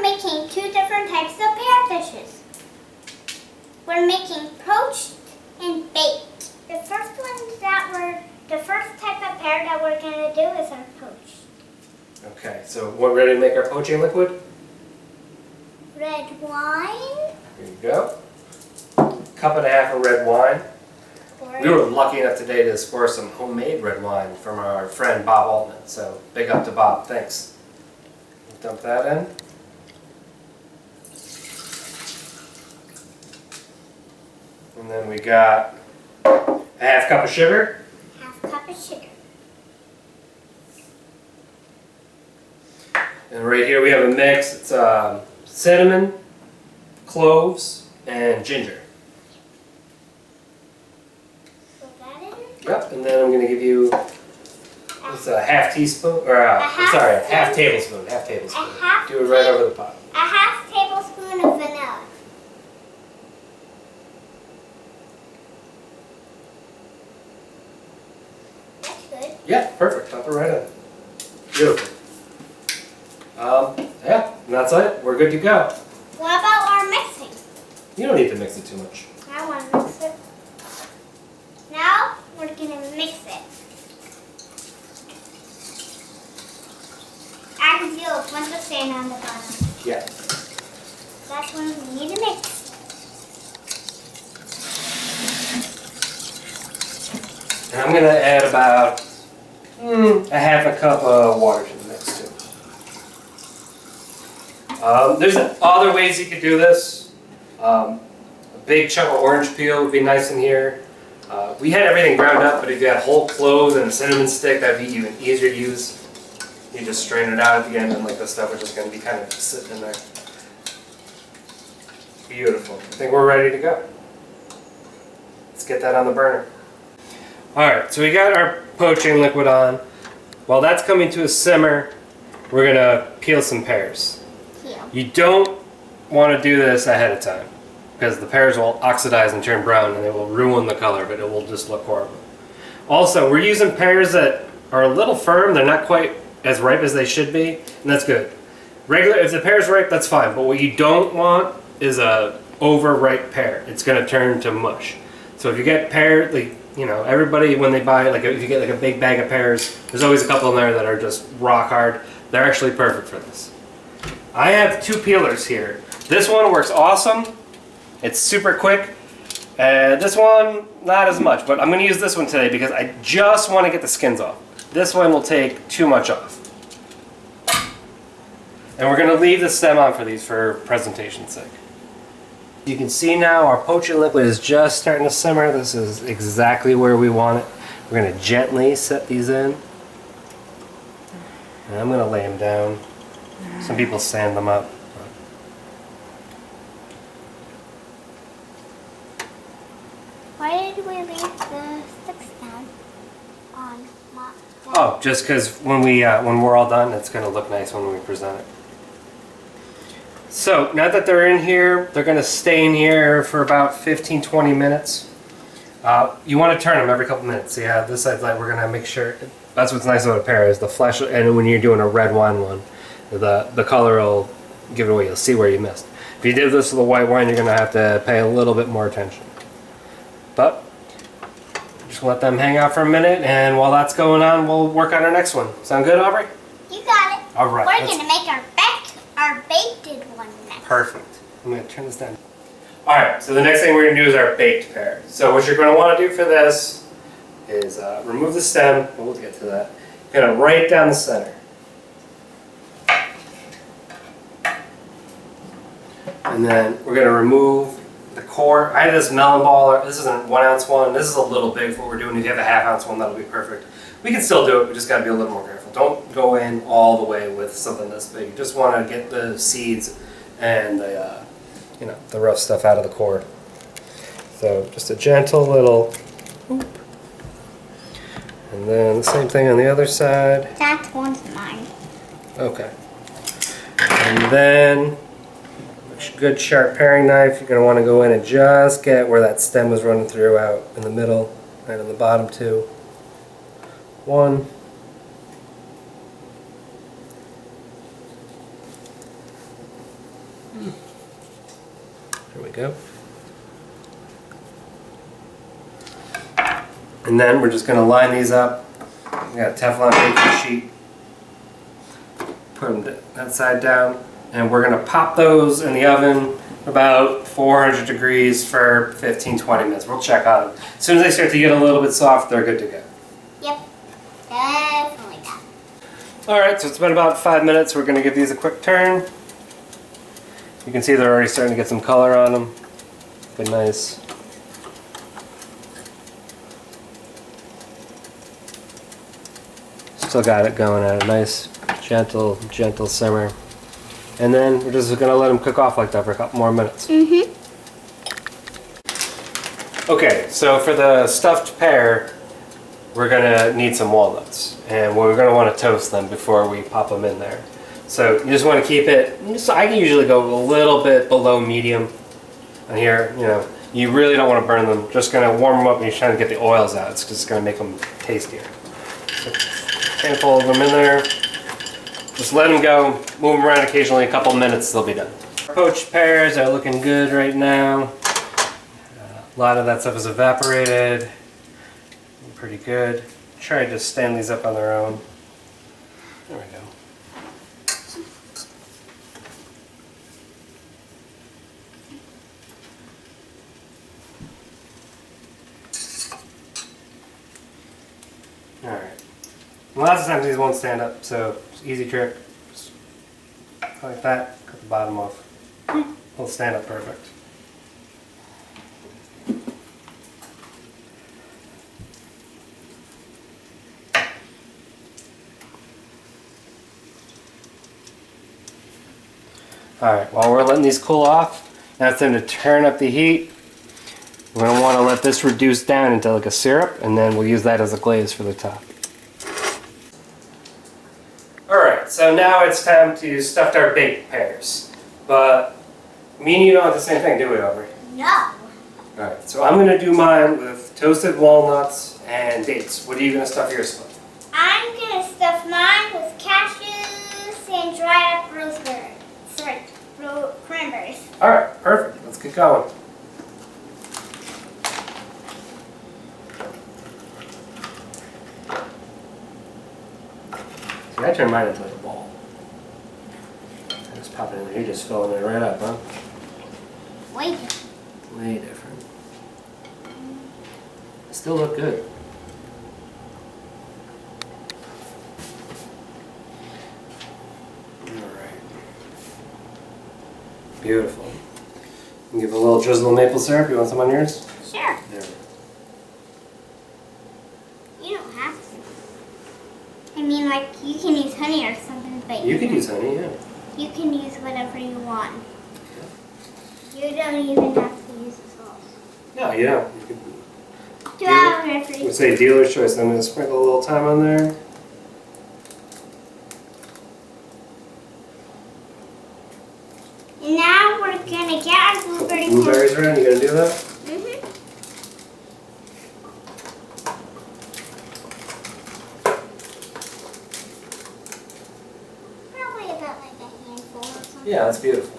making two different types of pear dishes. We're making poached and baked. The first type of pear that we're going to do is our poached. Okay, so we're ready to make our poaching liquid? Red wine. Here you go. Cup and a half of red wine. We were lucky enough today to score some homemade red wine from our friend Bob Altman, so big up to Bob, thanks. Dump that in. And then we got a half cup of sugar. Half cup of sugar. And right here we have a mix. It's cinnamon, cloves, and ginger. Put that in. Yep, and then I'm going to give you it's a half teaspoon, or half tablespoon. Half tablespoon. Do it right over the pot. A half tablespoon of vanilla. That's good. Yeah, perfect. Dump it right in. Beautiful. Yeah, and that's it. We're good to go. What about our mixing? You don't need to mix it too much. I want to mix it. Now we're going to mix it. I can feel a bunch of sand on the bottom. Yeah. That's when we need to mix. And I'm going to add about a half a cup of water to the mix too. There's other ways you could do this. A big chunk of orange peel would be nice in here. We had everything ground up, but if you had whole cloves and a cinnamon stick, that'd be even easier to use. You just strain it out at the end, and like the stuff is just going to be kind of sitting in there. Beautiful. I think we're ready to go. Let's get that on the burner. Alright, so we got our poaching liquid on. While that's coming to a simmer, we're going to peel some pears. You don't want to do this ahead of time, because the pears will oxidize and turn brown and it will ruin the color, but it will just look horrible. Also, we're using pears that are a little firm. They're not quite as ripe as they should be, and that's good. If the pear's ripe, that's fine, but what you don't want is a overripe pear. It's going to turn to mush. So if you get pear, like, you know, everybody when they buy, like if you get like a big bag of pears, there's always a couple in there that are just rock hard. They're actually perfect for this. I have two peelers here. This one works awesome. It's super quick. This one, not as much, but I'm going to use this one today because I just want to get the skins off. This one will take too much off. And we're going to leave the stem on for these for presentation's sake. You can see now our poaching liquid is just starting to simmer. This is exactly where we want it. We're going to gently set these in. And I'm going to lay them down. Some people sand them up. Why did we leave the sticks down on? Oh, just because when we're all done, it's going to look nice when we present it. So now that they're in here, they're going to stay in here for about 15-20 minutes. You want to turn them every couple minutes. Yeah, this side's like we're going to make sure. That's what's nice about a pear is the flesh, and when you're doing a red wine one, the color will give it away. You'll see where you missed. If you did this with a white wine, you're going to have to pay a little bit more attention. But just let them hang out for a minute, and while that's going on, we'll work on our next one. Sound good, Aubrey? You got it. All right. We're going to make our baked one next. Perfect. I'm going to turn this down. All right, so the next thing we're going to do is our baked pear. So what you're going to want to do for this is remove the stem. We'll get to that. You're going to right down the center. And then we're going to remove the core. I have this melon ball. This is a 1 ounce one. This is a little big for what we're doing. If you have a ½ ounce one, that'll be perfect. We can still do it. We just got to be a little more careful. Don't go in all the way with something this big. You just want to get the seeds and the, the rough stuff out of the core. So just a gentle little whoop. And then the same thing on the other side. That one's mine. Okay. And then a good sharp paring knife. You're going to want to go in and just get where that stem was running through out in the middle and in the bottom too. One. go. And then we're just going to line these up. We got a Teflon baking sheet. Put them that side down. And we're going to pop those in the oven about 400 degrees for 15-20 minutes. We'll check on them. As soon as they start to get a little bit soft, they're good to go. Yep, definitely done. Alright, so it's been about 5 minutes. We're going to give these a quick turn. You can see they're already starting to get some color on them. Good, nice. Still got it going at a nice, gentle simmer. And then we're just going to let them cook off like that for a couple more minutes. Mm-hmm. Okay, so for the stuffed pear, we're going to need some walnuts. And we're going to want to toast them before we pop them in there. So you just want to keep it, I can usually go a little bit below medium on here. You know, you really don't want to burn them. Just going to warm them up and you're trying to get the oils out. It's just going to make them tastier. So, handful of them in there. Just let them go, move them around occasionally, a couple minutes, they'll be done. Poached pears are looking good right now. A lot of that stuff is evaporated. Pretty good. Try to just stand these up on their own. There we go. Alright. Lots of times these won't stand up, so it's an easy trick. Just like that, cut the bottom off. It'll stand up perfect. Alright, while we're letting these cool off, now it's time to turn up the heat. We're going to want to let this reduce down into like a syrup, and then we'll use that as a glaze for the top. Alright, so now it's time to stuff our baked pears. But me and you don't have the same thing, do we, Aubrey? No. Alright, so I'm going to do mine with toasted walnuts and dates. What are you going to stuff yours with? I'm going to stuff mine with cashews and dried up raspberries. Sorry, cranberries. Alright, perfect. Let's get going. See, I turned mine into like a ball. I just pop it in there. You're just filling it right up, huh? Way different. Way different. Still look good. Alright. Beautiful. You give a little drizzle of maple syrup. You want some on yours? Sure. There. You don't have to. I mean, like, you can use honey or something, but You could use honey, yeah. you can use whatever you want. You don't even have to use the sauce. No, you don't. You could Do whatever you we'll say dealer's choice. I'm going to sprinkle a little thyme on there. And now we're going to get our blueberry Blueberries around. You going to do that? Mm-hmm. Probably about like a handful or something. Yeah, that's beautiful.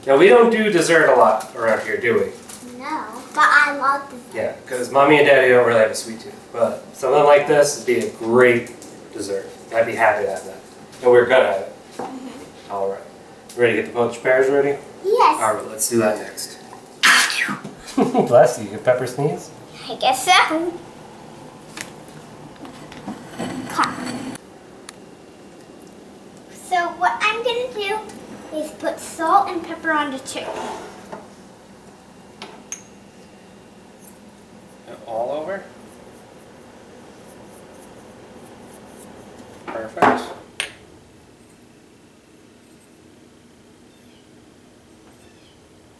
Now, we don't do dessert a lot around here, do we? No, but I love dessert. Yeah, because Mommy and Daddy don't really have a sweet tooth. But something like this would be a great dessert. I'd be happy to have that. And we're going to have it. Mm-hmm. All right. Ready to get the poached pears ready? Yes. All right, let's do that next. Bless you. You pepper sneeze? I guess so. Cut. So what I'm going to do is put salt and pepper on the chicken. All over? Perfect.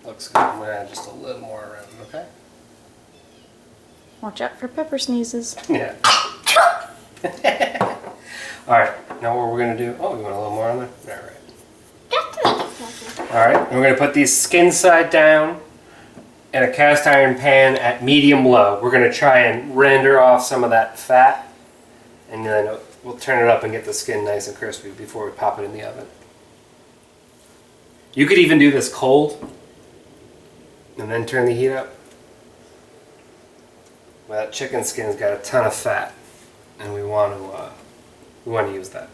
Looks good. I'm going to add just a little more around, okay? Watch out for pepper sneezes. Yeah. Alright, now what we're going to do... Oh, you want a little more on there? Alright. Just to make it fluffy. Alright, and we're going to put these skin side down in a cast iron pan at medium low. We're going to try and render off some of that fat, and then we'll turn it up and get the skin nice and crispy before we pop it in the oven. You could even do this cold. and then turn the heat up. Well, that chicken skin's got a ton of fat, and we want to use that.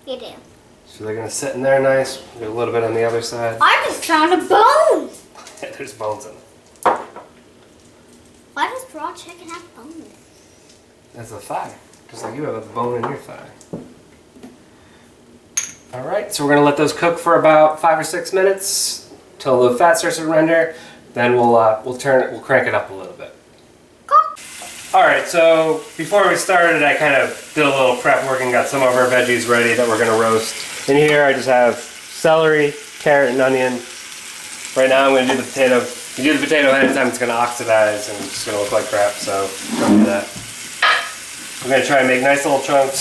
You do. So they're gonna sit in there nice. Do a little bit on the other side. I just found a bone. There's bones in it. Why does raw chicken have bones? That's a thigh, just like you have a bone in your thigh. All right, so we're gonna let those cook for about 5 or 6 minutes till the fat starts to render. Then we'll crank it up a little bit. All right, so before we started, I kind of did a little prep work and got some of our veggies ready that we're gonna roast. In here, I just have celery, carrot, and onion. Right now, I'm gonna do the potato. If you do the potato ahead of time, it's gonna oxidize and it's gonna look like crap, so don't do that. I'm gonna try and make nice little chunks.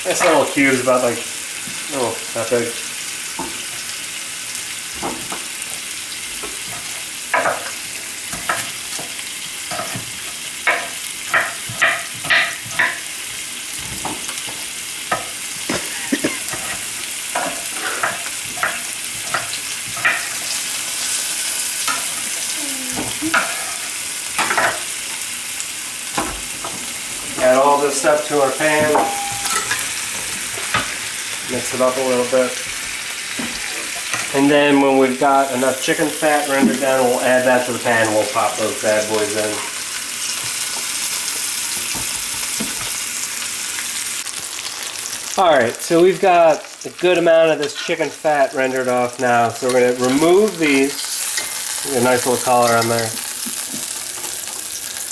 Nice little cubes, about like, oh, that big. Add all this stuff to our pan. Mix it up a little bit. And then when we've got enough chicken fat rendered down, we'll add that to the pan and we'll pop those bad boys in. Alright, so we've got a good amount of this chicken fat rendered off now. So we're going to remove these. Get a nice little collar on there.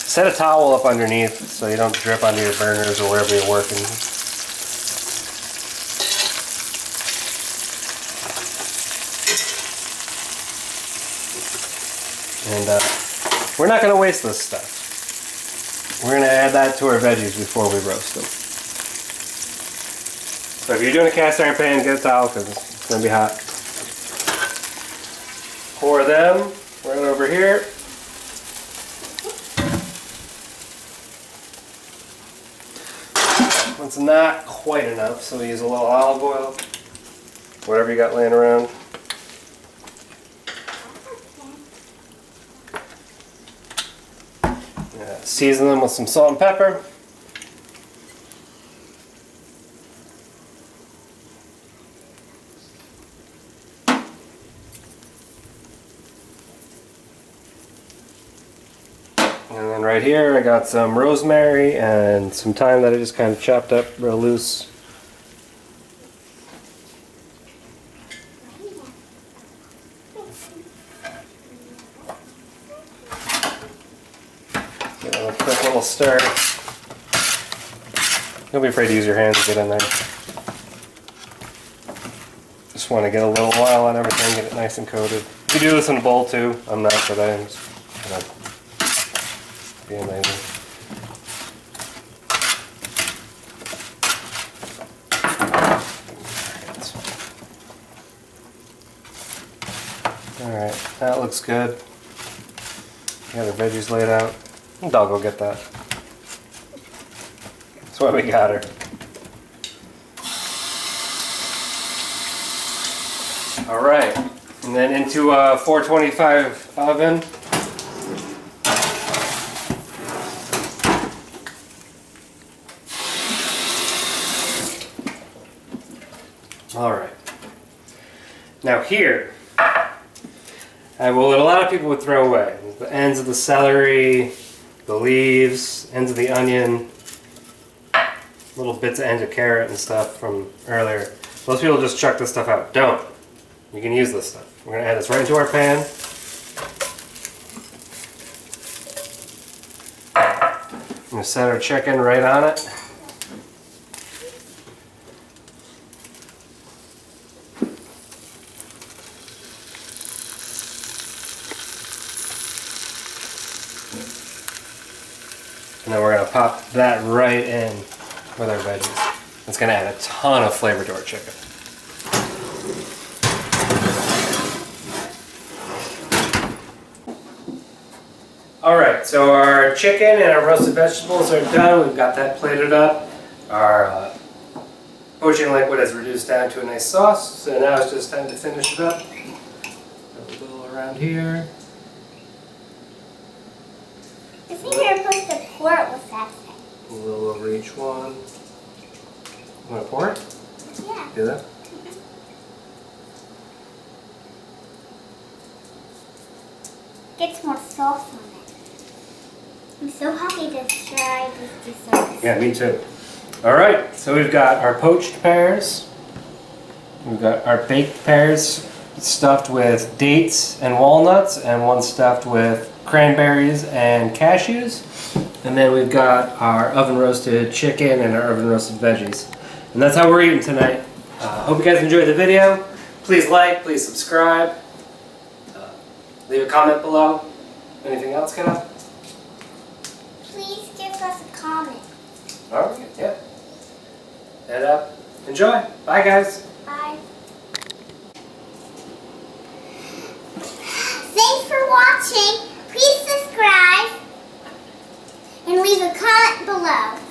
Set a towel up underneath so you don't drip onto your burners or wherever you're working. And we're not going to waste this stuff. We're going to add that to our veggies before we roast them. So if you're doing a cast iron pan, get a towel because it's going to be hot. Pour them right over here. It's not quite enough, so we use a little olive oil, whatever you got laying around. Season them with some salt and pepper. And then right here I got some rosemary and some thyme that I just kind of chopped up real loose. Give it a quick little stir. Don't be afraid to use your hands to get in there. Just want to get a little oil on everything, get it nice and coated. You can do this in a bowl too. I'm not today. I'm just gonna be amazing. Alright, that looks good. Got our veggies laid out. Dog will get that. That's why we got her. Alright, and then into a 425 oven. Alright. Now here, I have what a lot of people would throw away. The ends of the celery, the leaves, ends of the onion, little bits of ends of carrot and stuff from earlier. Most people just chuck this stuff out. Don't. You can use this stuff. We're going to add this right into our pan. I'm going to set our chicken right on it. And then we're going to pop that right in with our veggies. It's going to add a ton of flavor to our chicken. Alright, so our chicken and our roasted vegetables are done. We've got that plated up. Our poaching liquid has reduced down to a nice sauce. So now it's just time to finish it up. Put a little around here. I think you're supposed to pour it with that thing. A little over each one. You want to pour it? Yeah. Do that? Gets more sauce on it. I'm so happy to try these desserts. Yeah, me too. Alright, so we've got our poached pears. We've got our baked pears stuffed with dates and walnuts, and one stuffed with cranberries and cashews. And then we've got our oven roasted chicken and our oven roasted veggies. And that's how we're eating tonight. Hope you guys enjoyed the video. Please like, please subscribe. Leave a comment below. Anything else, kiddo? Please give us a comment. Alright, yeah. And enjoy. Bye, guys. Bye. Thanks for watching. Please subscribe and leave a comment below.